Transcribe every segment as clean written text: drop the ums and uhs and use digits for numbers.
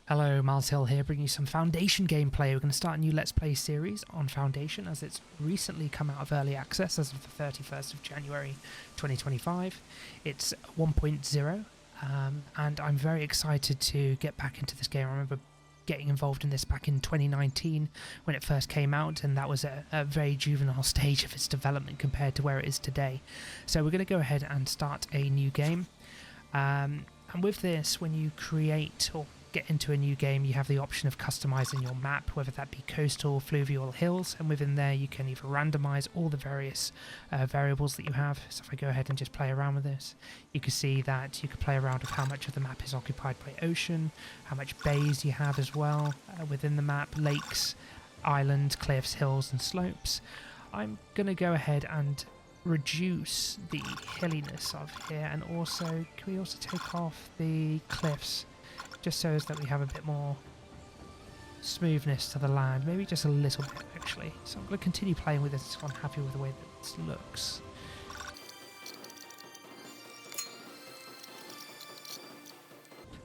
Hello, MarZhill here, bringing you some Foundation gameplay. We're going to start a new Let's Play series on Foundation as it's recently come out of early access as of the 31st of January 2025. It's 1.0 and I'm very excited to get back into this game. I remember getting involved in this back in 2019 when it first came out, and that was a very juvenile stage of its development compared to where it is today. So we're going to go ahead and start a new game. And with this, when you create or get into a new game, you have the option of customizing your map, whether that be coastal, fluvial, hills, and within there you can either randomize all the various variables that you have. So if I go ahead and just play around with this, you can see that you can play around with how much of the map is occupied by ocean, how much bays you have as well within the map, lakes, islands, cliffs, hills and slopes. I'm going to go ahead and reduce the hilliness of here, and also can we also take off the cliffs just so as that we have a bit more smoothness to the land, maybe just a little bit actually. So I'm going to continue playing with this until I'm happy with the way that this looks.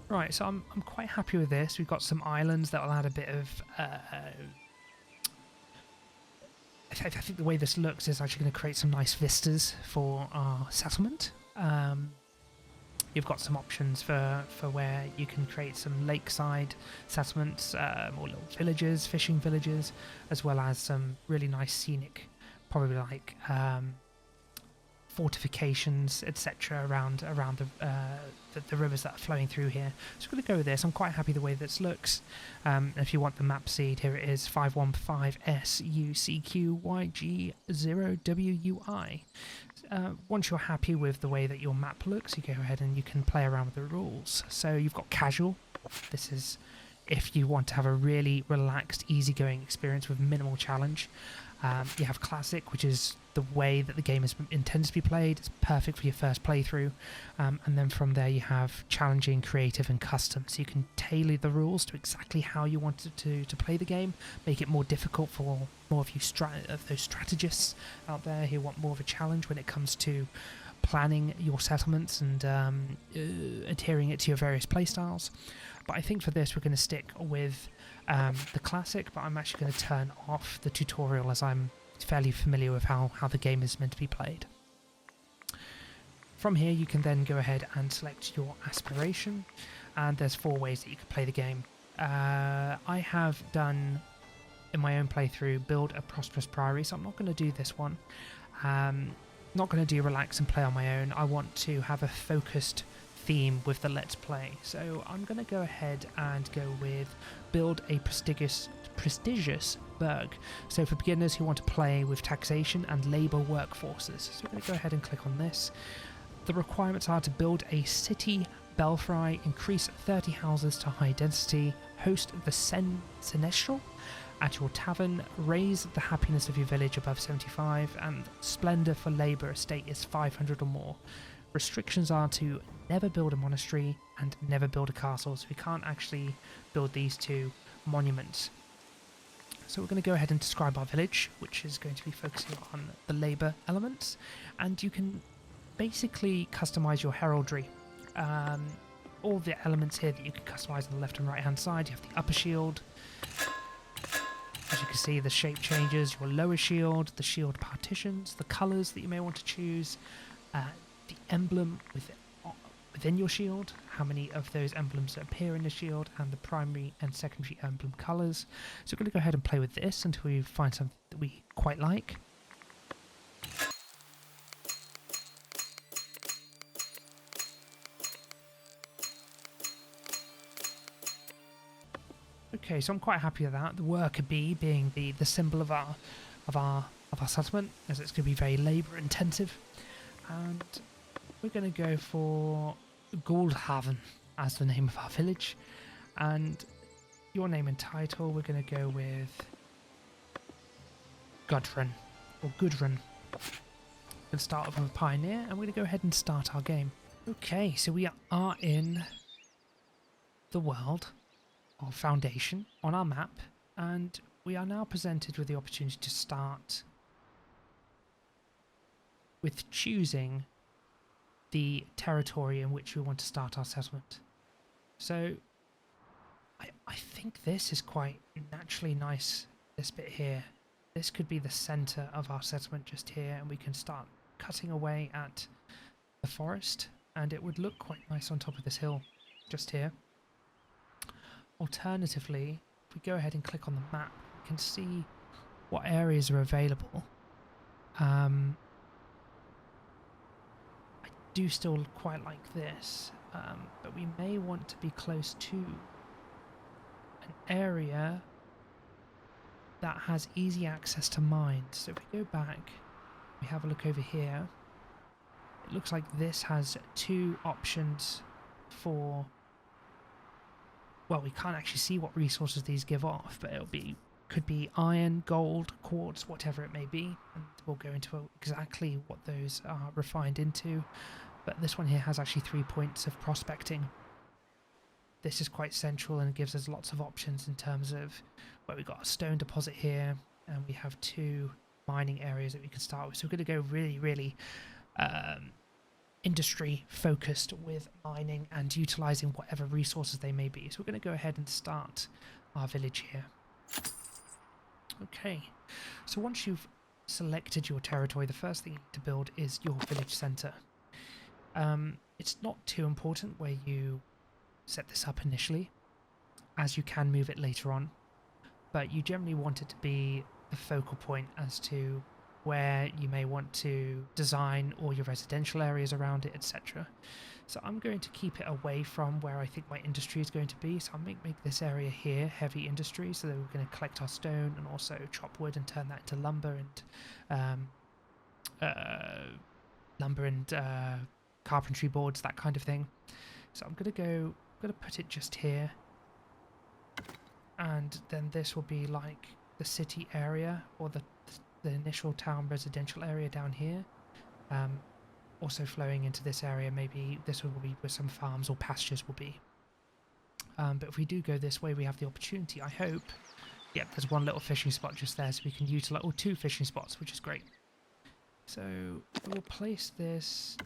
Right, so I'm quite happy with this. We've got some islands that will add a bit of I think the way this looks is actually going to create some nice vistas for our settlement. You've got some options for where you can create some lakeside settlements, or little villages, fishing villages, as well as some really nice scenic, probably like fortifications, etc. around the rivers that are flowing through here. So we're going to go with this. I'm quite happy the way this looks. If you want the map seed, here it is, 515SUCQYG0WUI. Once you're happy with the way that your map looks, you go ahead and you can play around with the rules. So you've got casual. This is if you want to have a really relaxed, easygoing experience with minimal challenge. You have classic, which is the way that the game is intended to be played. It's perfect for your first playthrough. And then from there you have challenging, creative and custom. So you can tailor the rules to exactly how you want to play the game, make it more difficult for more of you those strategists out there who want more of a challenge when it comes to planning your settlements and adhering it to your various playstyles. But I think for this we're going to stick with the classic, but I'm actually going to turn off the tutorial as I'm fairly familiar with how the game is meant to be played. From here you can then go ahead and select your aspiration, and there's 4 ways that you can play the game. I have done in my own playthrough build a prosperous priory, so I'm not going to do this one. Not going to do relax and play on my own. I want to have a focused theme with the Let's Play, so I'm going to go ahead and go with build a prestigious Burg. So for beginners who want to play with taxation and labour workforces. So we're going to go ahead and click on this. The requirements are to build a city belfry, increase 30 houses to high density, host the seneschal at your tavern, raise the happiness of your village above 75, and splendour for labour estate is 500 or more. Restrictions are to never build a monastery and never build a castle, so we can't actually build these 2 monuments. So we're going to go ahead and describe our village, which is going to be focusing on the labour elements, and you can basically customise your heraldry. All the elements here that you can customise on the left and right hand side. You have the upper shield. As you can see, the shape changes, your lower shield, the shield partitions, the colours that you may want to choose, the emblem within your shield, how many of those emblems appear in the shield, and the primary and secondary emblem colours. So we're going to go ahead and play with this until we find something that we quite like. Okay, so I'm quite happy with that. The worker bee being the symbol of our settlement, as it's going to be very labour intensive, and we're going to go for Goldhaven as the name of our village, and your name and title we're going to go with Gudrun or Gudrun. We're going to start off with a pioneer, and we're going to go ahead and start our game. Okay, so we are in the world of Foundation on our map, and we are now presented with the opportunity to start with choosing the territory in which we want to start our settlement. So I think this is quite naturally nice, this bit here. This could be the centre of our settlement just here, and we can start cutting away at the forest, and it would look quite nice on top of this hill just here. Alternatively, if we go ahead and click on the map, we can see what areas are available. I do still quite like this, but we may want to be close to an area that has easy access to mines. So if we go back, we have a look over here, it looks like this has two options for, well, we can't actually see what resources these give off, but could be iron, gold, quartz, whatever it may be, and we'll go into exactly what those are refined into. But this one here has actually 3 points of prospecting. This is quite central and it gives us lots of options in terms of where we've got a stone deposit here, and we have 2 mining areas that we can start with. So we're going to go really industry focused with mining and utilizing whatever resources they may be. So we're going to go ahead and start our village here. Okay, so once you've selected your territory, the first thing you need to build is your village centre. It's not too important where you set this up initially, as you can move it later on, but you generally want it to be the focal point as to where you may want to design all your residential areas around it, etc. So I'm going to keep it away from where I think my industry is going to be, so I'll make this area here heavy industry, so that we're going to collect our stone and also chop wood and turn that into lumber and carpentry boards, that kind of thing. So I'm going to put it just here, and then this will be like the city area, or the initial town residential area down here, also flowing into this area. Maybe this will be where some farms or pastures will be, but if we do go this way, we have the opportunity, I hope. Yep, there's one little fishing spot just there, so we can utilize, or 2 fishing spots, which is great. So we'll place this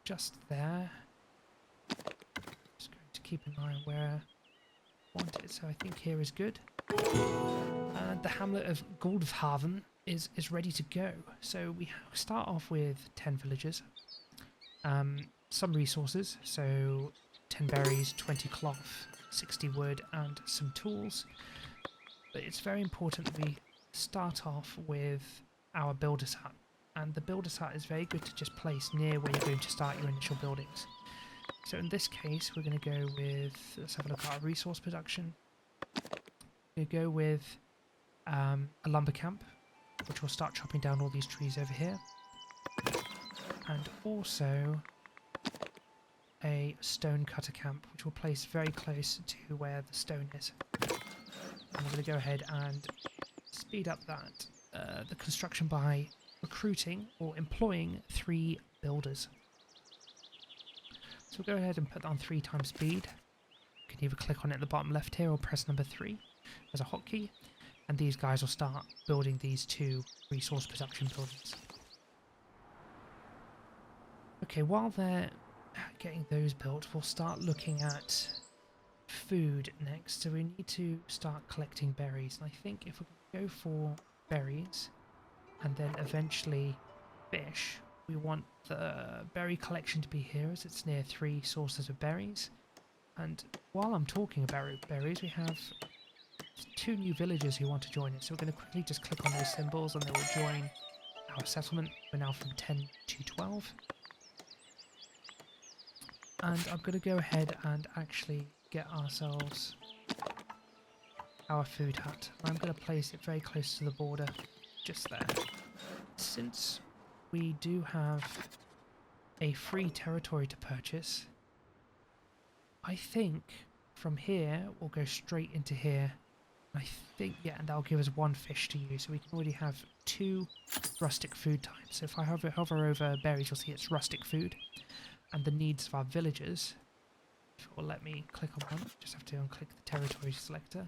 just there. Just going to keep an eye on where I want it, so I think here is good. And the hamlet of Goldhaven is ready to go. So we start off with 10 villagers, some resources, so 10 berries, 20 cloth, 60 wood, and some tools. But it's very important we start off with our builder's hut, and the builder's hut is very good to just place near where you're going to start your initial buildings. So in this case, we're going to go with, let's have a look at our resource production. We're going to go with a lumber camp, which will start chopping down all these trees over here, and also a stone cutter camp, which will place very close to where the stone is. And we're going to go ahead and speed up that the construction by recruiting or employing 3 builders. So we'll go ahead and put that on 3 times speed. You can either click on it at the bottom left here or press number 3 as a hotkey, and these guys will start building these 2 resource production buildings. Okay, while they're getting those built, we'll start looking at food next. So we need to start collecting berries, and I think if we go for berries and then eventually fish, we want the berry collection to be here, as it's near 3 sources of berries. And while I'm talking about berries, we have 2 new villagers who want to join us, so we're going to quickly just click on those symbols and they will join our settlement. We're now from 10 to 12. And I'm going to go ahead and actually get ourselves our food hut. I'm going to place it very close to the border, just there. Since we do have a free territory to purchase, I think from here we'll go straight into here. I think, yeah, and that'll give us 1 fish to use, so we can already have 2 rustic food types. So if I hover over berries, you'll see it's rustic food. And the needs of our villagers, if it will let me click on one, just have to unclick the territory selector.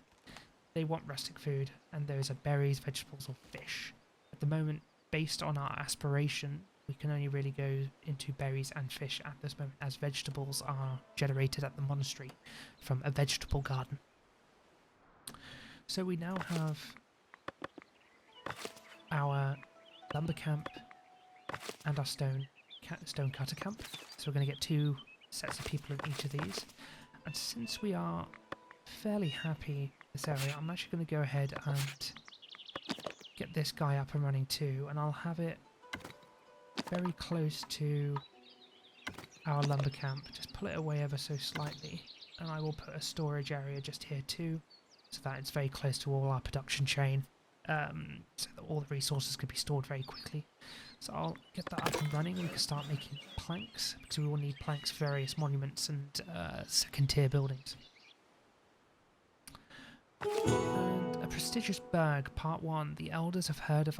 They want rustic food, and those are berries, vegetables, or fish. At the moment, based on our aspiration, we can only really go into berries and fish at this moment, as vegetables are generated at the monastery from a vegetable garden. So we now have our lumber camp and our stone cutter camp. So we're going to get 2 sets of people in each of these. And since we are fairly happy with this area, I'm actually going to go ahead and get this guy up and running too. And I'll have it very close to our lumber camp. Just pull it away ever so slightly. And I will put a storage area just here too, so that it's very close to all our production chain. So that all the resources can be stored very quickly. So I'll get that up and running. We can start making planks, because we will need planks for various monuments and second tier buildings. And a prestigious Burg, Part 1. The elders have heard of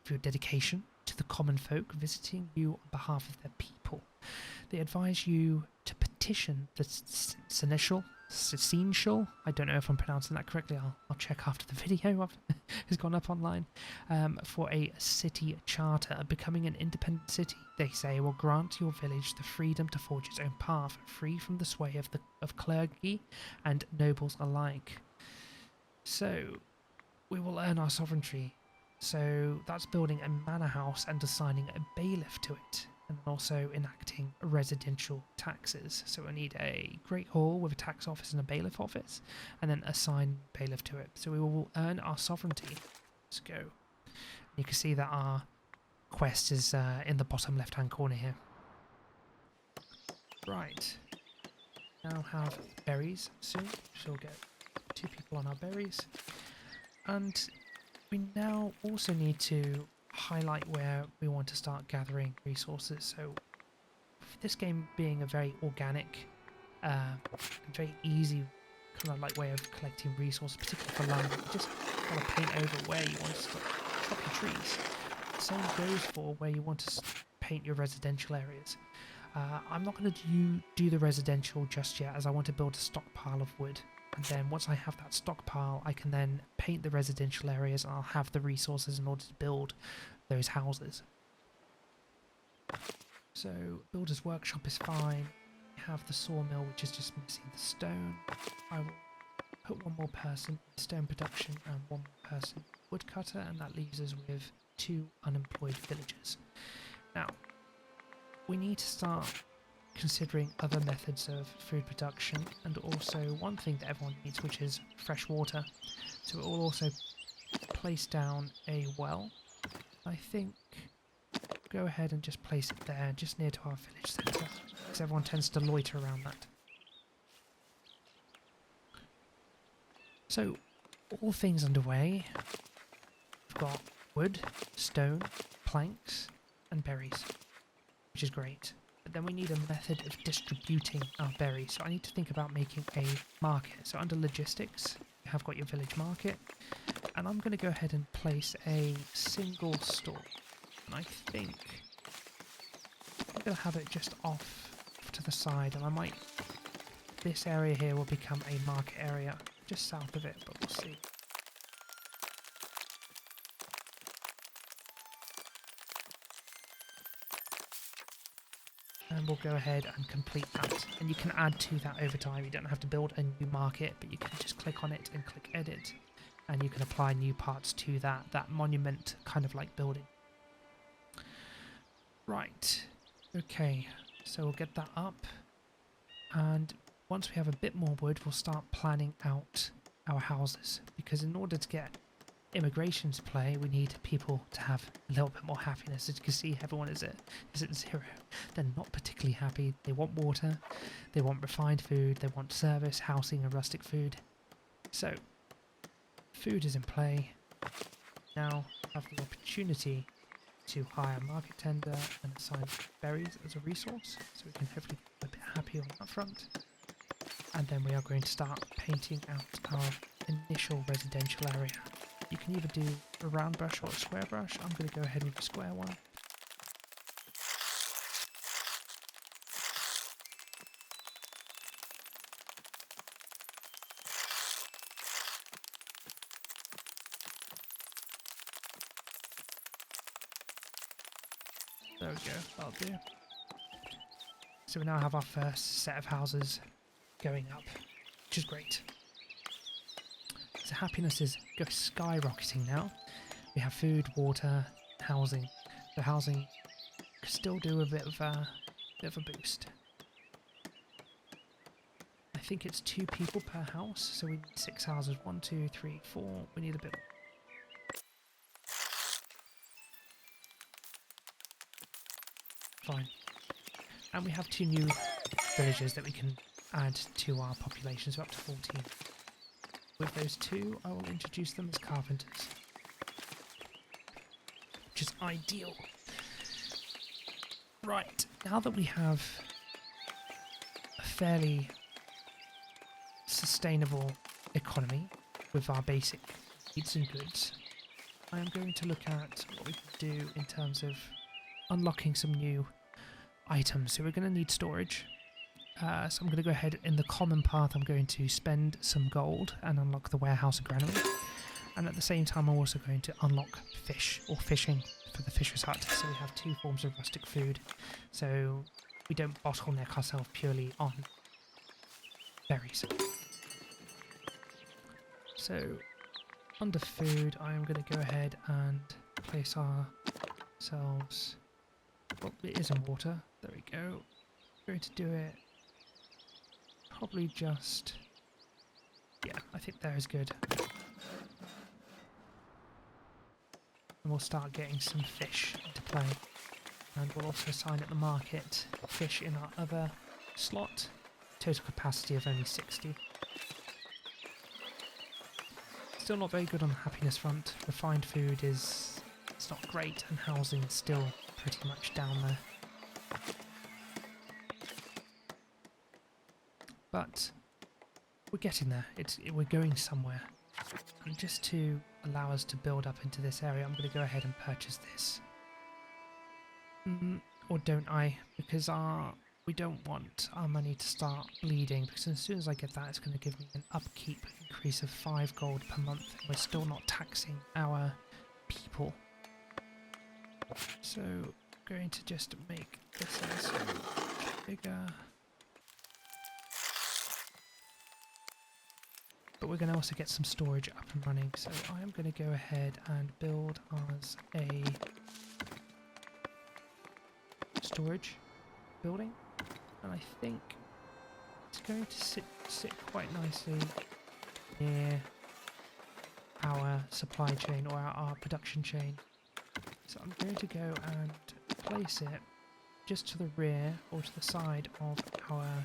your dedication to the common folk, visiting you on behalf of their people. They advise you to petition the seneschal, I don't know if I'm pronouncing that correctly, I'll check after the video has gone up online, for a city charter. Becoming an independent city, they say, will grant your village the freedom to forge its own path, free from the sway of clergy and nobles alike. So, we will earn our sovereignty. So that's building a manor house and assigning a bailiff to it, and also enacting residential taxes. So we need a great hall with a tax office and a bailiff office, and then assign bailiff to it. So we will earn our sovereignty. Let's go. You can see that our quest is in the bottom left hand corner here. Right. Now have berries soon. So we'll get 2 people on our berries. And we now also need to highlight where we want to start gathering resources. So this game being a very organic, very easy kind of like way of collecting resources, particularly for lumber, you just want to paint over where you want to stop your trees. The same goes for where you want to paint your residential areas. I'm not going to do the residential just yet, as I want to build a stockpile of wood. And then once I have that stockpile, I can then paint the residential areas, and I'll have the resources in order to build those houses. So builder's workshop is fine. We have the sawmill, which is just missing the stone. I will put 1 more person in stone production and 1 more person woodcutter, and that leaves us with 2 unemployed villagers. Now, we need to start considering other methods of food production, and also one thing that everyone needs, which is fresh water. So it will also place down a well. I think go ahead and just place it there, just near to our village centre, because everyone tends to loiter around that. So all things underway. We've got wood, stone, planks and berries, which is great. But then we need a method of distributing our berries. So I need to think about making a market. So under logistics, you have got your village market. And I'm going to go ahead and place a single store. And I think I'm going to have it just off to the side. And this area here will become a market area just south of it, but we'll see. And we'll go ahead and complete that. And you can add to that over time. You don't have to build a new market, but you can just click on it and click edit. And you can apply new parts to that monument kind of like building. Right. Okay. So we'll get that up. And once we have a bit more wood, we'll start planning out our houses. Because in order to get immigration to play, we need people to have a little bit more happiness. As you can see, everyone is at 0. They're not particularly happy. They want water, they want refined food, they want service, housing and rustic food. So food is in play. Now have the opportunity to hire a market tender and assign berries as a resource, so we can hopefully be a bit happy on that front. And then we are going to start painting out our initial residential area. You can either do a round brush or a square brush. I'm going to go ahead with a square one. There we go, that'll do. So we now have our first set of houses going up, which is great. So happiness is skyrocketing now. We have food, water, housing. The housing could still do a bit of a boost. I think it's 2 people per house, so we need 6 houses. 1, 2, 3, 4. We need a bit. Fine. And we have 2 new villages that we can add to our population, so up to 14. With those 2, I will introduce them as carpenters, which is ideal. Right, now that we have a fairly sustainable economy with our basic needs and goods, I am going to look at what we can do in terms of unlocking some new items. So we're going to need storage. So I'm going to go ahead in the common path. I'm going to spend some gold and unlock the warehouse and granary. And at the same time, I'm also going to unlock fish or fishing for the fisher's hut. So we have 2 forms of rustic food. So we don't bottleneck ourselves purely on berries. So under food, I am going to go ahead and place ourselves. Well, it is in water. There we go. We're going to do it. Probably just, yeah, I think there is good. And we'll start getting some fish into play. And we'll also assign at the market fish in our other slot. Total capacity of only 60. Still not very good on the happiness front. Refined food it's not great, and housing is still pretty much down there. But we're getting there. We're going somewhere. And just to allow us to build up into this area, I'm going to go ahead and purchase this. Or don't I? Because we don't want our money to start bleeding, because as soon as I get that, it's going to give me an upkeep increase of 5 gold per month. We're still not taxing our people. So I'm going to just make this also bigger. But we're going to also get some storage up and running, so I am going to go ahead and build us a storage building, and I think it's going to sit quite nicely near our supply chain or our production chain. So I'm going to go and place it just to the rear or to the side of our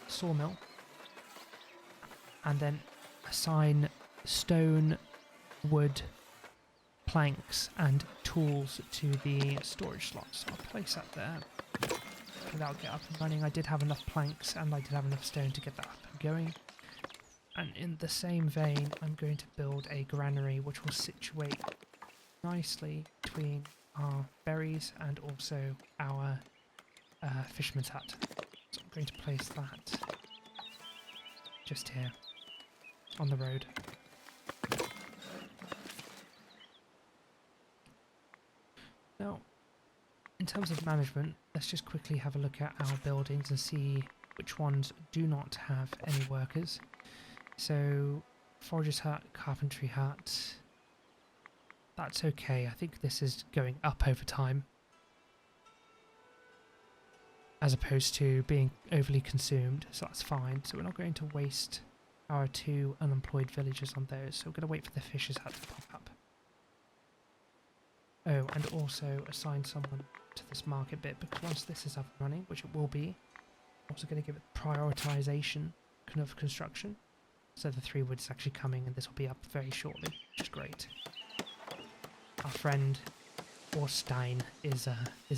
sawmill, and then assign stone, wood, planks and tools to the storage slots. So I'll place that there. Okay, that'll get up and running. I did have enough planks and I did have enough stone to get that up and going. And in the same vein, I'm going to build a granary which will situate nicely between our berries and also our fisherman's hut. So I'm going to place that just here on the road. Now, in terms of management, let's just quickly have a look at our buildings and see which ones do not have any workers. So, forager's hut, carpentry hut, that's okay. I think this is going up over time, as opposed to being overly consumed, so that's fine. So we're not going to waste our 2 unemployed villagers on those, so we're going to wait for the fisher's hut to pop up. Oh, and also assign someone to this market bit, because once this is up and running, which it will be, I'm also going to give it prioritization of construction. So the 3 wood is actually coming, and this will be up very shortly, which is great. Our friend Orstein is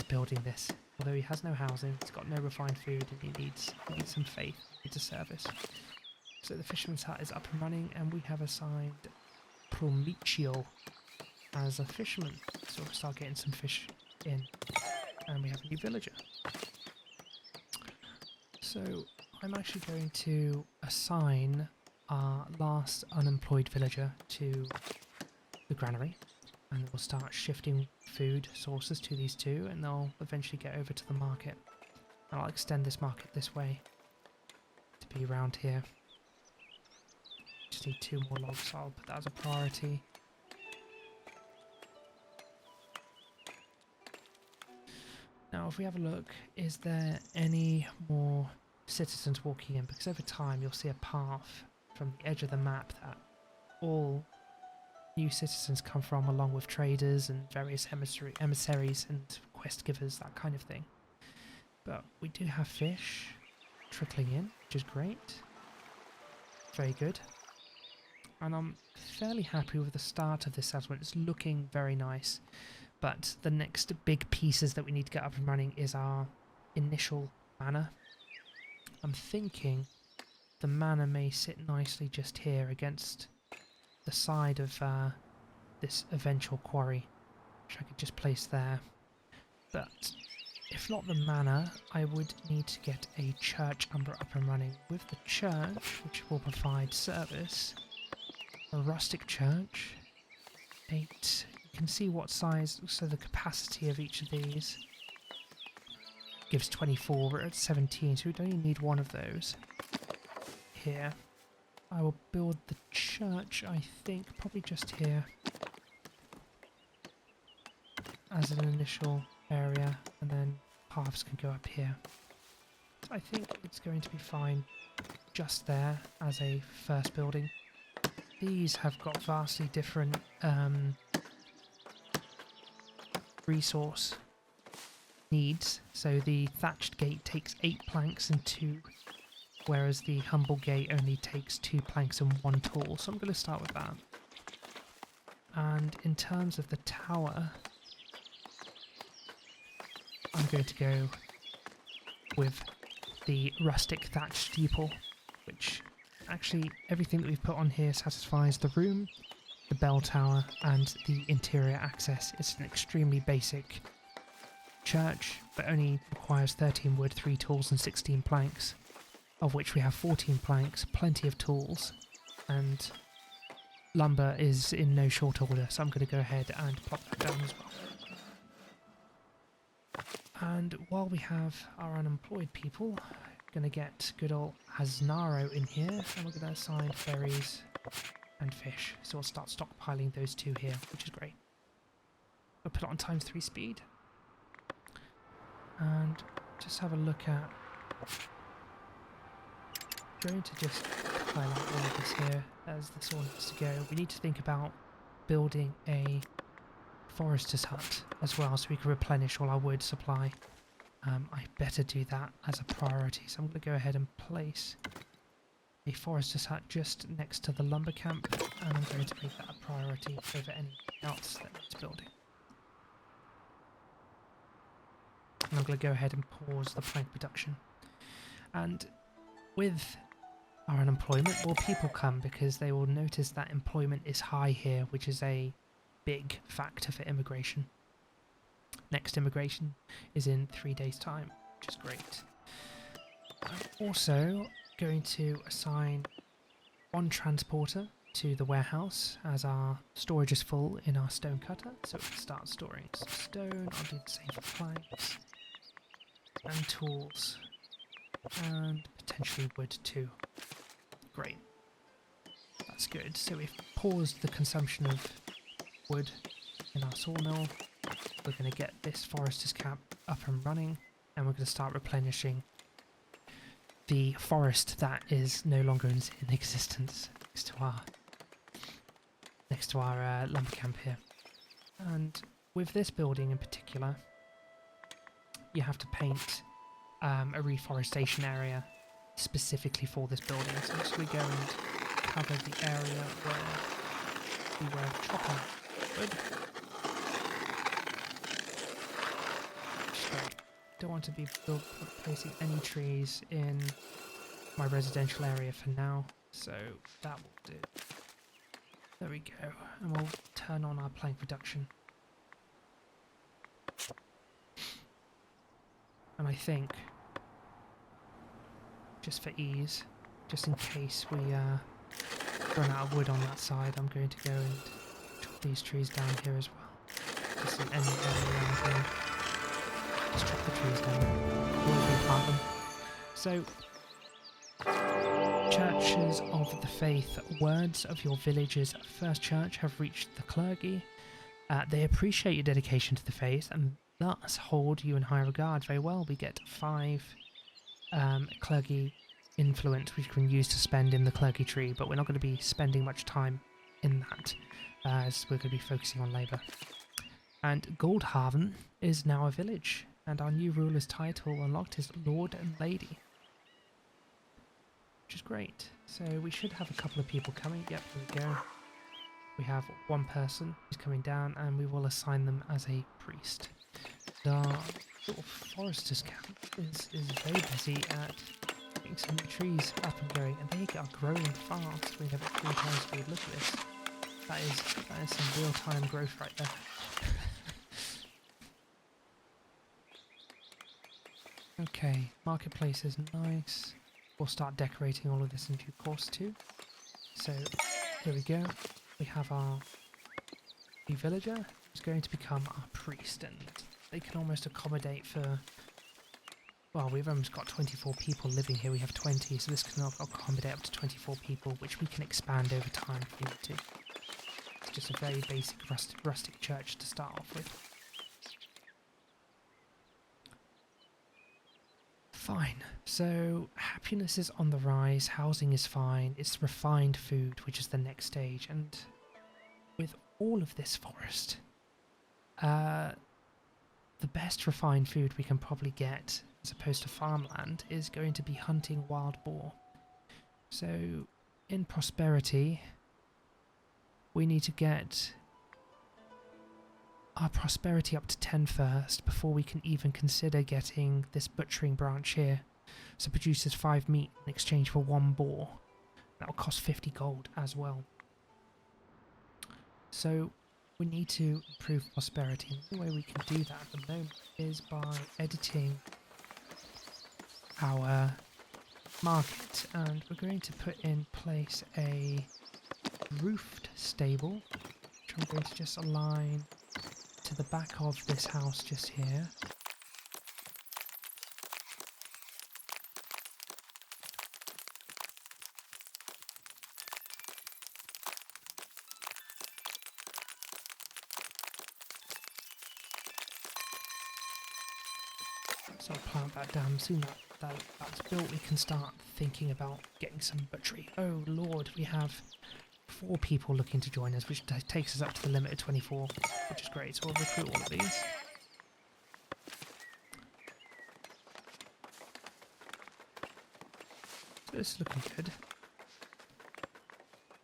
building this. Although he has no housing, he's got no refined food, and he needs some faith, he needs a service. So the fisherman's hut is up and running, and we have assigned Promicio as a fisherman. So we'll start getting some fish in, and we have a new villager. So I'm actually going to assign our last unemployed villager to the granary, and we'll start shifting food sources to these 2, and they'll eventually get over to the market. And I'll extend this market this way to be around here, just just need 2 more logs, so I'll put that as a priority. Now, if we have a look, is there any more citizens walking in? Because over time you'll see a path from the edge of the map that all new citizens come from, along with traders and various emissaries and quest givers, that kind of thing. But we do have fish trickling in, which is great. Very good. And I'm fairly happy with the start of this settlement. It's looking very nice. But the next big pieces that we need to get up and running is our initial manor. I'm thinking the manor may sit nicely just here against the side of this eventual quarry, which I could just place there. But if not the manor, I would need to get a church up and running. With the church, which will provide service, a rustic church, 8. You can see what size, so the capacity of each of these gives 24. We're at 17, so we don't even need one of those. Here, I will build the church, I think, probably just here as an initial area, and then paths can go up here. So I think it's going to be fine just there as a first building. These have got vastly different resource needs. So the thatched gate takes 8 planks and 2, whereas the humble gate only takes 2 planks and 1 tool. So I'm going to start with that. And in terms of the tower, I'm going to go with the rustic thatched steeple, which actually everything that we've put on here satisfies the room, the bell tower, and the interior access. It's an extremely basic church, but only requires 13 wood, 3 tools, and 16 planks, of which we have 14 planks, plenty of tools, and lumber is in no short order, so I'm going to go ahead and plop that down as well. And while we have our unemployed people, going to get good old Aznaro in here, and we're going to assign berries and fish. So we'll start stockpiling those 2 here, which is great. We'll put it on ×3 speed. And just have a look at... I'm going to just highlight all of this here as this all needs to go. We need to think about building a forester's hut as well, so we can replenish all our wood supply. I better do that as a priority, so I'm going to go ahead and place a forester's hut just next to the lumber camp, and I'm going to make that a priority over anything else that needs building. And I'm going to go ahead and pause the plank production. And with our unemployment, more people come, because they will notice that employment is high here, which is a big factor for immigration. Next immigration is in 3 days' time, which is great. I'm also going to assign 1 transporter to the warehouse, as our storage is full in our stone cutter, so we can start storing some stone. I'll do the same for planks and tools, and potentially wood too. Great. That's good. So we've paused the consumption of wood in our sawmill. We're going to get this forester's camp up and running, and we're going to start replenishing the forest that is no longer in existence next to our lumber camp here. And with this building in particular, you have to paint a reforestation area specifically for this building. So I'm just going to go and cover the area where we were chopping wood. Don't want to be placing any trees in my residential area for now, so that will do. There we go, and we'll turn on our plank production. And I think, just for ease, just in case we run out of wood on that side, I'm going to go and chop these trees down here as well. Just in any area around here. Just chop the trees down. Always replant them. So, churches of the faith, words of your village's first church have reached the clergy. They appreciate your dedication to the faith and thus hold you in high regard. Very well, we get 5 clergy influence which we can use to spend in the clergy tree, but we're not going to be spending much time in that as we're going to be focusing on labour. And Goldhaven is now a village, and our new ruler's title unlocked is Lord and Lady, which is great. So we should have a couple of people coming. Yep, here we go. We have one person who's coming down, and we will assign them as a priest. The little forester's camp is very busy at getting some trees up and going, and they are growing fast. We have it 3 times speed. Look at this. That is some real-time growth right there. Okay, marketplace is nice. We'll start decorating all of this in due course too. So here we go. We have our new villager who's going to become our priest, and they can almost accommodate for, well, we've almost got 24 people living here. We have 20, so this can accommodate up to 24 people, which we can expand over time if we need to. It's just a very basic rustic church to start off with. Fine. So happiness is on the rise, housing is fine, it's refined food, which is the next stage, and with all of this forest, the best refined food we can probably get, as opposed to farmland, is going to be hunting wild boar. So in prosperity, we need to get our prosperity up to 10 first before we can even consider getting this butchering branch here. So produces 5 meat in exchange for 1 boar. That will cost 50 gold as well. So we need to improve prosperity, and the only way we can do that at the moment is by editing our market, and we're going to put in place a roofed stable, which I'm going to just align to the back of this house just here. So I'll plant that down. Soon that's built, we can start thinking about getting some butchery. Oh lord, we have 4 people looking to join us, which takes us up to the limit of 24, which is great. So we'll recruit all of these. So this is looking good.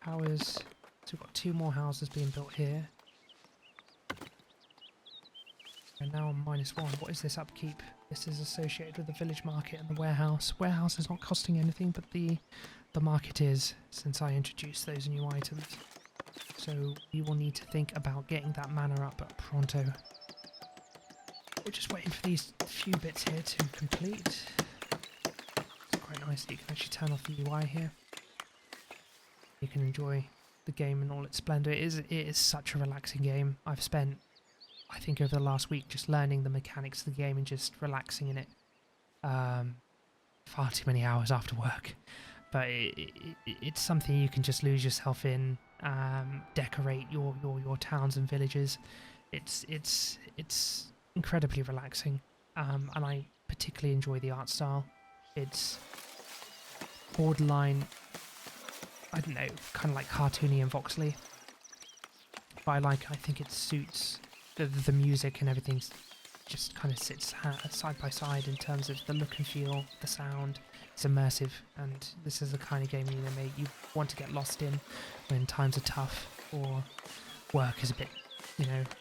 So we've got 2 more houses being built here. And now on -1. What is this upkeep? This is associated with the village market and the warehouse. Warehouse is not costing anything, but the market is, since I introduced those new items. So we will need to think about getting that mana up pronto. We're just waiting for these few bits here to complete. It's quite nice that you can actually turn off the UI here. You can enjoy the game in all its splendour. It is such a relaxing game. I've spent, I think, over the last week just learning the mechanics of the game and just relaxing in it. Far too many hours after work. But it's something you can just lose yourself in, decorate your towns and villages. It's incredibly relaxing, and I particularly enjoy the art style. It's borderline, I don't know, kind of like cartoony and voxely. But I think it suits the music, and everything just kind of sits side by side in terms of the look and feel, the sound. It's immersive, and this is the kind of game you want to get lost in when times are tough or work is a bit,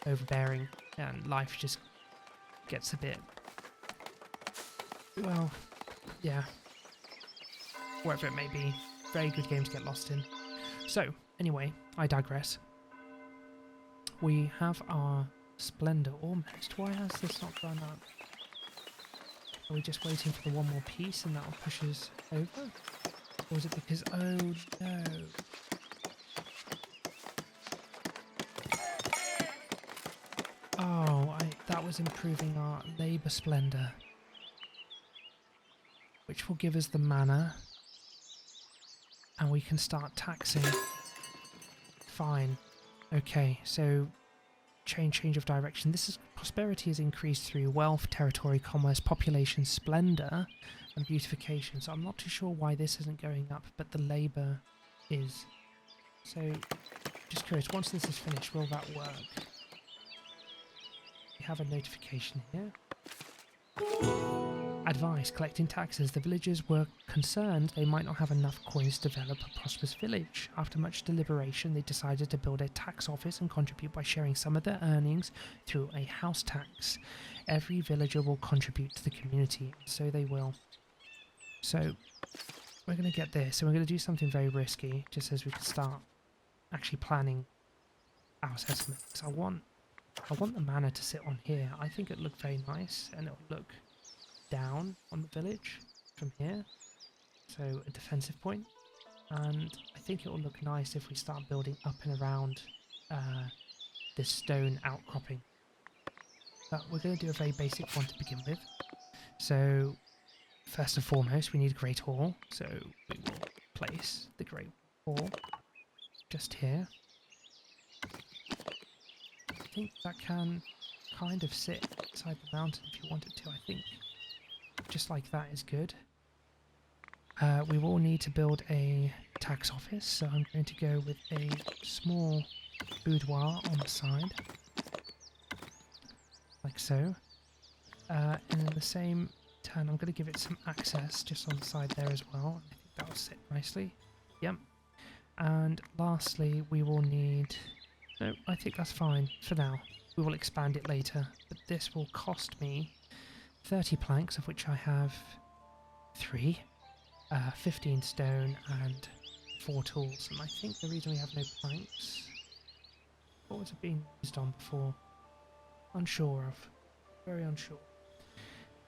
overbearing, and life just gets a bit, well, yeah, whatever it may be. Very good game to get lost in. So anyway, I digress. We have our Splendor almost. Why has this not gone up? Are we just waiting for the 1 more piece and that will push us over? Or is it because, oh no. Oh, that was improving our labour splendor, which will give us the mana. and we can start taxing. Fine. Okay, so change of direction. This is prosperity is increased through wealth, territory, commerce, population, splendor, and beautification. So I'm not too sure why this isn't going up, but the labor is. So just curious, once this is finished, will that work? We have a notification here. Advice: collecting taxes. The villagers were concerned they might not have enough coins to develop a prosperous village. After much deliberation, they decided to build a tax office and contribute by sharing some of their earnings through a house tax. Every villager will contribute to the community, so they will. So we're going to get this, and we're going to do something very risky, just as we can start actually planning our settlement. Because I want the manor to sit on here. I think it'll look very nice, and it'll look down on the village from here, so a defensive point. And I think it will look nice if we start building up and around this stone outcropping. But we're going to do a very basic one to begin with. So first and foremost, we need a great hall, so we will place the great hall just here. I think that can kind of sit inside the mountain if you want it to. I think just like that is good. We will need to build a tax office, so I'm going to go with a small boudoir on the side, like so. And in the same turn, I'm going to give it some access just on the side there as well. I think that will sit nicely. Yep. And lastly, we will need... No, I think that's fine for now. We will expand it later, but this will cost me 30 planks, of which I have 3, 15 stone and 4 tools. And I think the reason we have no planks... What was it being used on before? Unsure of. Very unsure.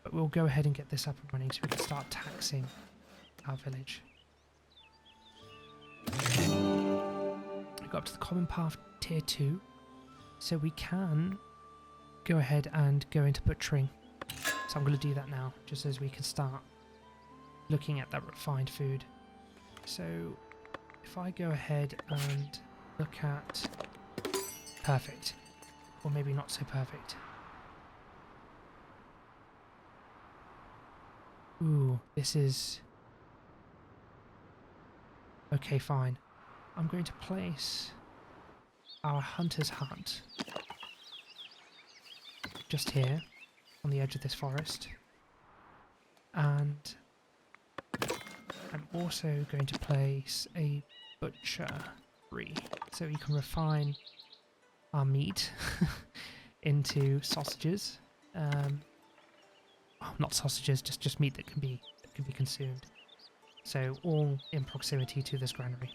But we'll go ahead and get this up and running so we can start taxing our village. We got up to the common path tier 2, so we can go ahead and go into butchering. So I'm going to do that now, just as we can start looking at that refined food. So if I go ahead and look at perfect, or maybe not so perfect. Ooh, this is... Okay, fine. I'm going to place our hunter's hut just here on the edge of this forest, and I'm also going to place a butchery so we can refine our meat into sausages. Oh, not sausages, just meat that can be consumed. So all in proximity to this granary.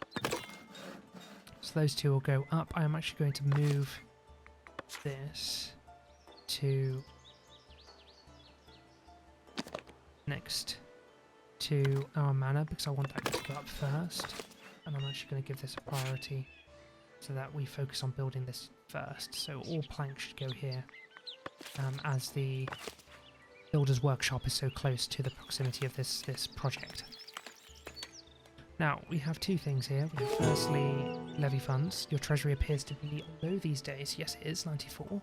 So those two will go up. I am actually going to move this to next to our manor because I want that to go up first, and I'm actually going to give this a priority so that we focus on building this first. So all planks should go here, as the builder's workshop is so close to the proximity of this project. Now, we have 2 things here. We have firstly levy funds. Your treasury appears to be low these days. Yes, it is, 94.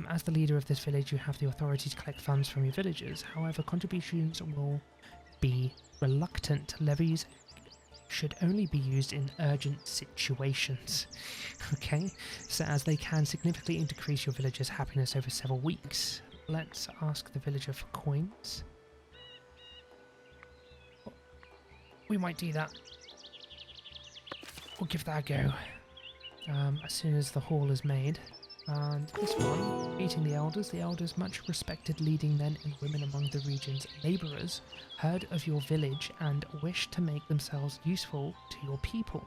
As the leader of this village, you have the authority to collect funds from your villagers. However, contributions will be reluctant. Levies should only be used in urgent situations. Okay? So as they can significantly decrease your villagers' happiness over several weeks. Let's ask the villager for coins. We might do that. We'll give that a go as soon as the hall is made. And this one, meeting the elders, much respected leading men and women among the region's labourers, heard of your village and wished to make themselves useful to your people.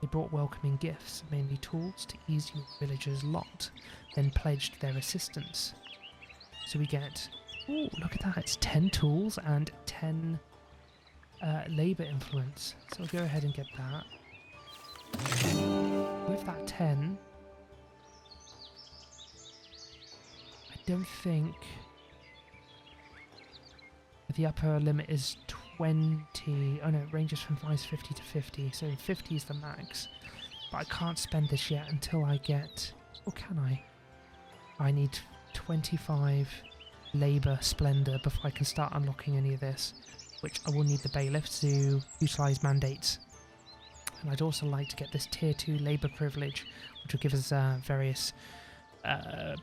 They brought welcoming gifts, mainly tools to ease your villagers' lot, then pledged their assistance. So we get, ooh, look at that, it's 10 tools and 10 labour influence. So we'll go ahead and get that. With that 10, I don't think the upper limit is 20... Oh no, it ranges from size 50 to 50, so 50 is the max. But I can't spend this yet until I get... Or can I? I need 25 labour splendour before I can start unlocking any of this, which I will need the bailiff to utilise mandates. And I'd also like to get this tier 2 labour privilege, which will give us various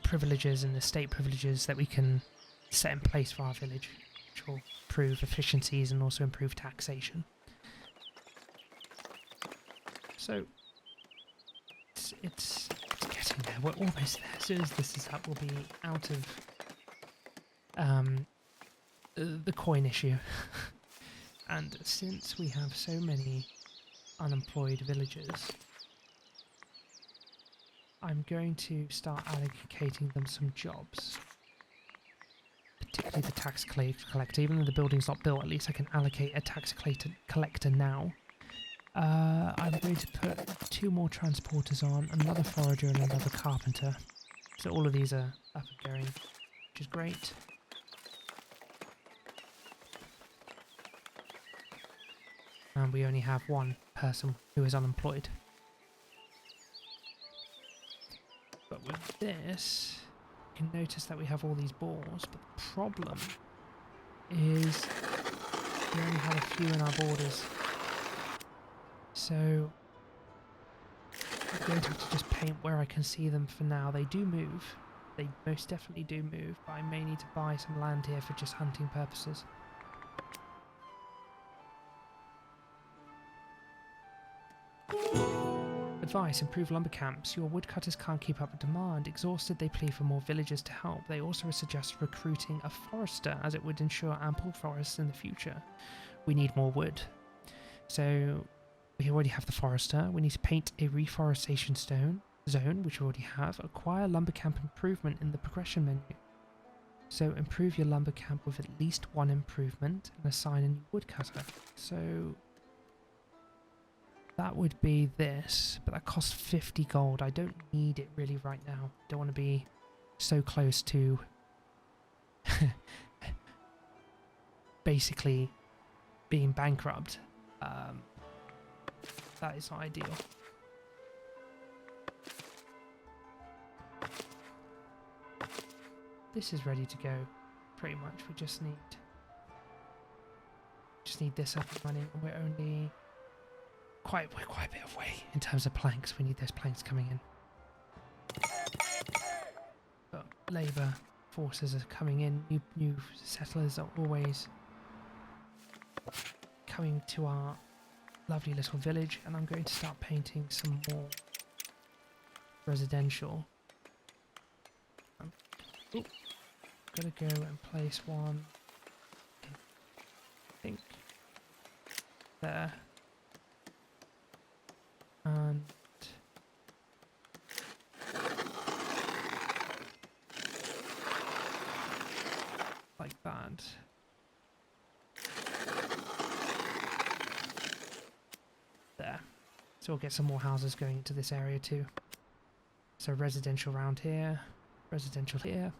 privileges and estate privileges that we can set in place for our village, which will improve efficiencies and also improve taxation. So it's getting there. We're almost there. As soon as this is up, we'll be out of the coin issue. And since we have so many unemployed villagers, I'm going to start allocating them some jobs. Particularly the tax collector. Even though the building's not built, at least I can allocate a tax collector now. I'm going to put 2 more transporters on, another forager and another carpenter. So all of these are up and going, which is great. And we only have 1 person who is unemployed. But with this, you can notice that we have all these boars, but the problem is we only have a few in our borders. So I'm going to have to just paint where I can see them for now. They do move. They most definitely do move, but I may need to buy some land here for just hunting purposes. Advice: improve lumber camps. Your woodcutters can't keep up with demand. Exhausted, they plea for more villagers to help. They also suggest recruiting a forester, as it would ensure ample forests in the future. We need more wood. So we already have the forester. We need to paint a reforestation zone, which we already have. Acquire lumber camp improvement in the progression menu. So improve your lumber camp with at least 1 improvement and assign a new woodcutter. So that would be this, but that costs 50 gold. I don't need it really right now. Don't want to be so close to basically being bankrupt. That is not ideal. This is ready to go, pretty much. We just need this up and running, and we're only quite a bit of way in terms of planks. We need those planks coming in. But labour forces are coming in. New settlers are always coming to our lovely little village, and I'm going to start painting some more residential. Oh, gotta go and place one, I think, there, and like that. There. So we'll get some more houses going into this area too. So residential around here, residential here.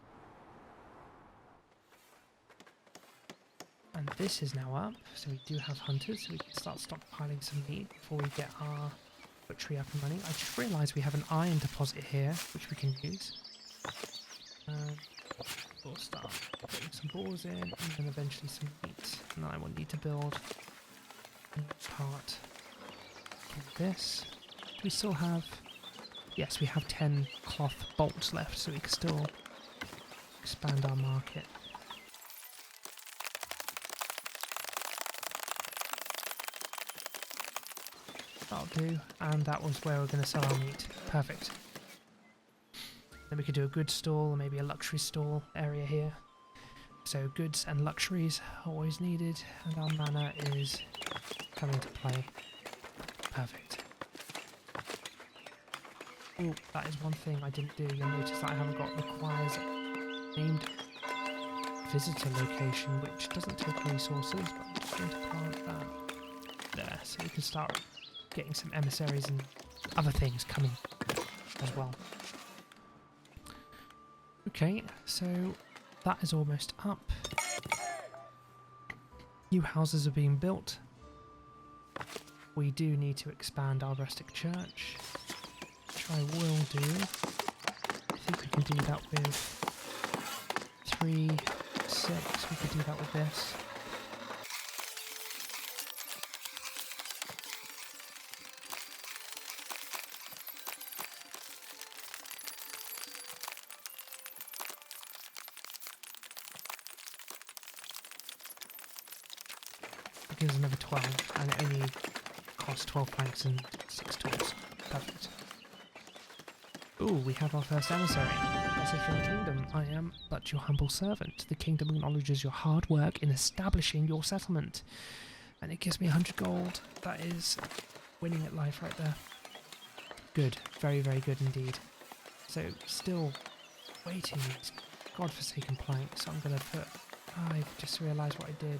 And this is now up, so we do have hunters, so we can start stockpiling some meat before we get our butchery up and running. I just realised we have an iron deposit here, which we can use. And we'll start putting some boars in, and then eventually some meat. And then I will need to build part of this. Do we still have... Yes, we have 10 cloth bolts left, so we can still expand our market. That'll do, and that was where we're going to sell our meat. Perfect. Then we could do a goods stall, or maybe a luxury stall area here. So goods and luxuries are always needed, and our manor is coming to play. Perfect. Oh, that is one thing I didn't do. You'll notice that I haven't got requires named visitor location, which doesn't take resources, but I'm just going to plant that there, so we can start getting some emissaries and other things coming as well. Okay, so that is almost up. New houses are being built. We do need to expand our rustic church, which I will do. I think we can do that with 3, 6. We could do that with this. Gives another 12, and it only costs 12 planks and 6 tools. Perfect. Ooh, we have our first emissary. Message from the kingdom. I am but your humble servant. The kingdom acknowledges your hard work in establishing your settlement. And it gives me 100 gold. That is winning at life right there. Good. Very, very good indeed. So, still waiting these godforsaken planks. So I'm going to put... I've just realised what I did.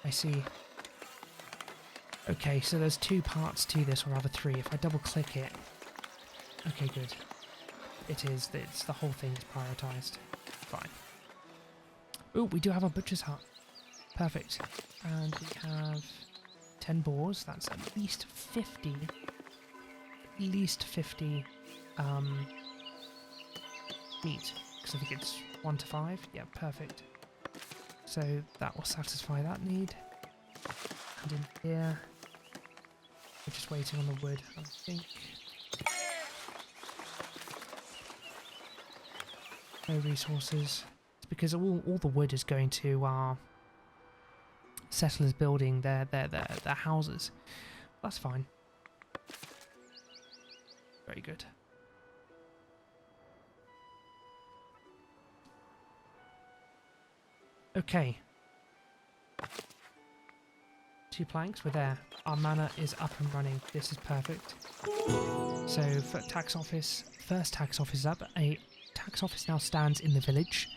I see. Okay, so there's 2 parts to this, or rather 3. If I double click it... Okay, good. It's the whole thing is prioritised. Fine. Oh, we do have a butcher's hut. Perfect. And we have 10 boars. That's at least 50. At least 50 meat. Because I think it's 1 to 5. Yeah, perfect. So that will satisfy that need. And in here, we're just waiting on the wood, I think. No resources. It's because all the wood is going to our settlers building their houses. That's fine. Very good. Okay. 2 planks, we're there. Our manor is up and running. This is perfect. So, for tax office, first tax office up. A tax office now stands in the village,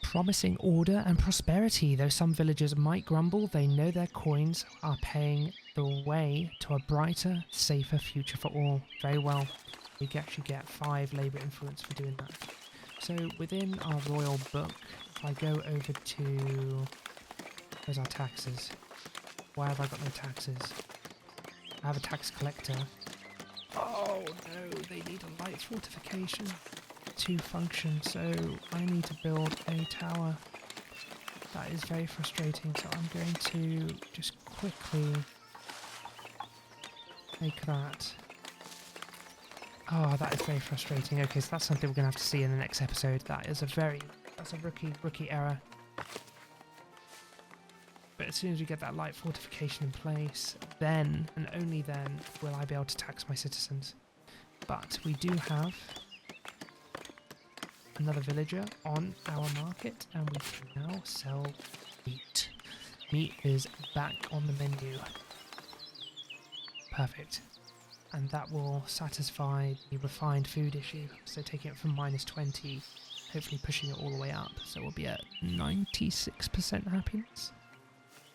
promising order and prosperity. Though some villagers might grumble, they know their coins are paying the way to a brighter, safer future for all. Very well. We actually get 5 labour influence for doing that. So, within our royal book, if I go over to... Where's our taxes? Why have I got no taxes? I have a tax collector. Oh no, they need a light fortification to function, so I need to build a tower. That is very frustrating, so I'm going to just quickly make that. Oh, that is very frustrating. Okay, so that's something we're going to have to see in the next episode. That's a rookie error. But as soon as we get that light fortification in place, then, and only then, will I be able to tax my citizens. But we do have another villager on our market, and we can now sell meat. Meat is back on the menu. Perfect. And that will satisfy the refined food issue. So taking it from -20, hopefully pushing it all the way up. So we'll be at 96% happiness.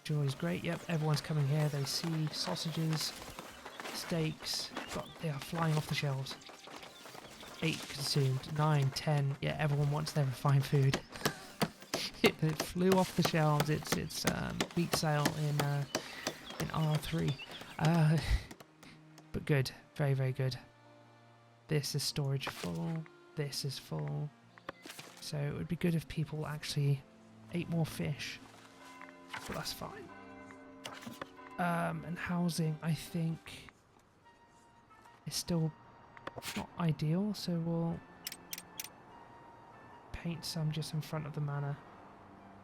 Joy is great. Yep, everyone's coming here. They see sausages, steaks. They are flying off the shelves. 8 consumed. 9, 10. Yeah, everyone wants their refined food. It flew off the shelves. It's meat sale in R3. But good. Very, very good. This is storage full. This is full. So it would be good if people actually ate more fish. But that's fine. And housing, I think, is still not ideal. So we'll paint some just in front of the manor.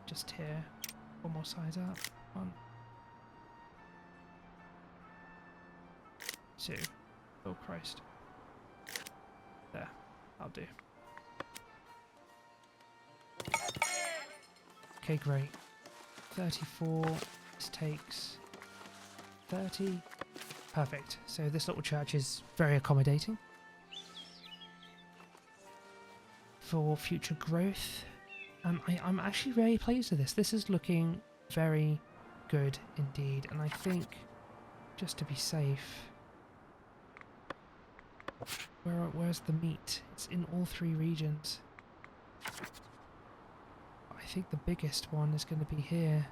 Just here. One more size up. 1. 2. Oh Christ. There. I'll do. Okay, great. 34. This takes 30. Perfect. So this little church is very accommodating for future growth. I'm actually very pleased with this. This is looking very good indeed. And I think, just to be safe, where's the meat? It's in all 3 regions. I I think the biggest one is going to be here.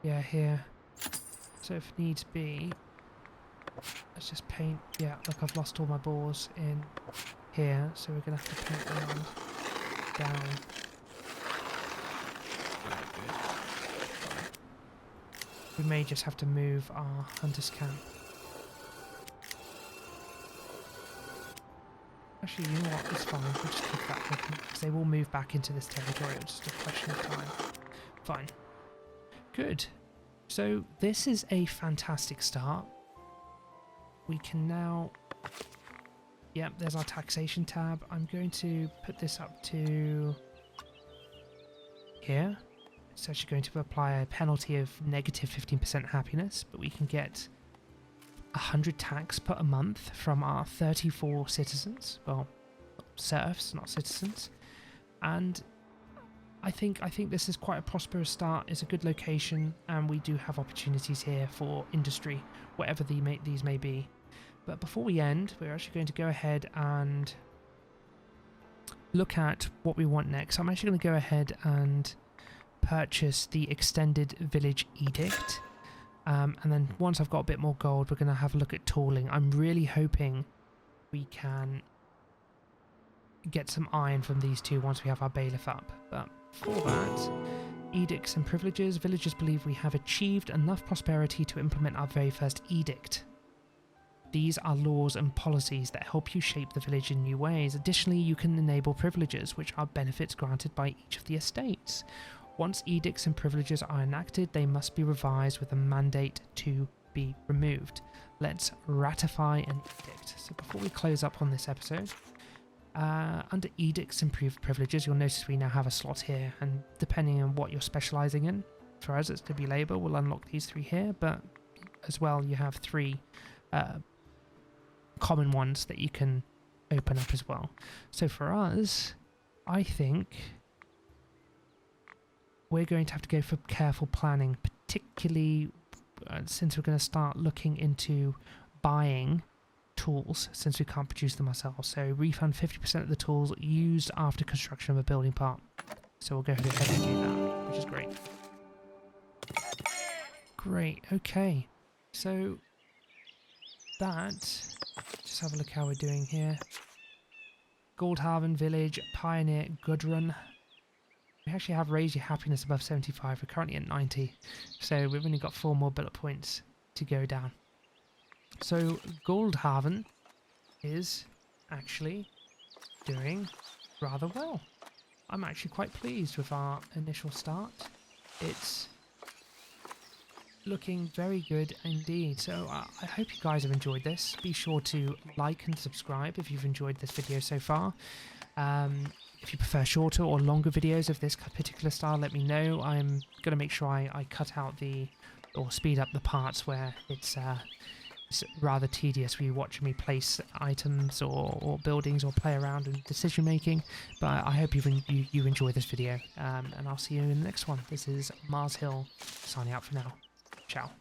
Yeah, here. So if needs be, let's just paint. Yeah, look, I've lost all my balls in here, so we're going to have to paint around down. We may just have to move our hunter's camp. Actually, you know what? It's fine. We'll just keep that open because they will move back into this territory. It's just a question of time. Fine. Good. So this is a fantastic start. We can now... Yep, there's our taxation tab. I'm going to put this up to here. It's actually going to apply a penalty of negative 15% happiness, but we can get 100 tax per month from our 34 citizens. Well, serfs, not citizens. And I think this is quite a prosperous start. It's a good location, and we do have opportunities here for industry, whatever these may be. But before we end, we're actually going to go ahead and look at what we want next. I'm actually going to go ahead and purchase the extended village edict, and then once I've got a bit more gold, we're going to have a look at tooling. I'm really hoping we can get some iron from these two once we have our bailiff up. But for that, edicts and privileges. Villagers believe we have achieved enough prosperity to implement our very first edict. These are laws and policies that help you shape the village in new ways. Additionally, you can enable privileges, which are benefits granted by each of the estates. Once edicts and privileges are enacted, they must be revised with a mandate to be removed. Let's ratify an edict. So before we close up on this episode, under edicts and privileges, you'll notice we now have a slot here, and depending on what you're specialising in, for us it's going to be labour, we'll unlock these three here, but as well you have three common ones that you can open up as well. So for us, I think we're going to have to go for careful planning, particularly since we're going to start looking into buying tools, since we can't produce them ourselves. So refund 50% of the tools used after construction of a building part. So we'll go ahead and do that, which is great. Great, okay. So that, just have a look how we're doing here. Goldhaven Village, Pioneer, Gudrun. We actually have raised your happiness above 75. We're currently at 90. So we've only got 4 more bullet points to go down. So Goldhaven is actually doing rather well. I'm actually quite pleased with our initial start. It's looking very good indeed. So I hope you guys have enjoyed this. Be sure to like and subscribe if you've enjoyed this video so far. If you prefer shorter or longer videos of this particular style, let me know. I'm going to make sure I cut out or speed up the parts where it's rather tedious where you watching me place items or buildings or play around in decision making. But I hope you enjoy this video, and I'll see you in the next one. This is MarZhill signing out for now. Ciao.